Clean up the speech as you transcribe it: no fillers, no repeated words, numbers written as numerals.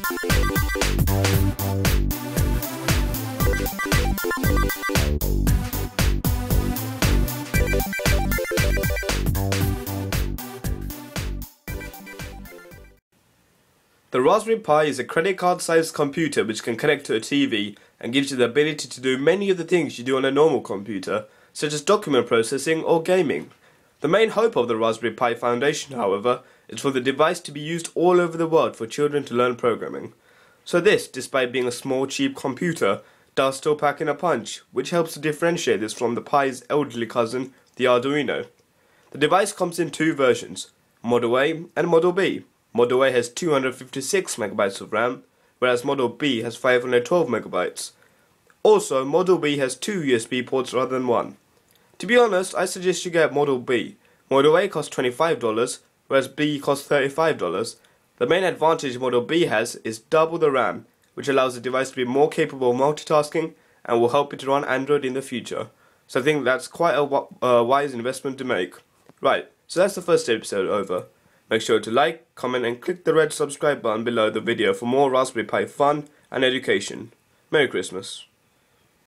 The Raspberry Pi is a credit card sized computer which can connect to a TV and gives you the ability to do many of the things you do on a normal computer, such as document processing or gaming. The main hope of the Raspberry Pi Foundation, however, is for the device to be used all over the world for children to learn programming. So this, despite being a small cheap computer, does still pack in a punch, which helps to differentiate this from the Pi's elderly cousin, the Arduino. The device comes in two versions, Model A and Model B. Model A has 256 MB of RAM, whereas Model B has 512 MB. Also, Model B has two USB ports rather than one. To be honest, I suggest you get Model B. Model A costs $25, whereas B costs $35. The main advantage Model B has is double the RAM, which allows the device to be more capable of multitasking and will help it to run Android in the future. So I think that's quite a wise investment to make. Right, so that's the first episode over. Make sure to like, comment and click the red subscribe button below the video for more Raspberry Pi fun and education. Merry Christmas.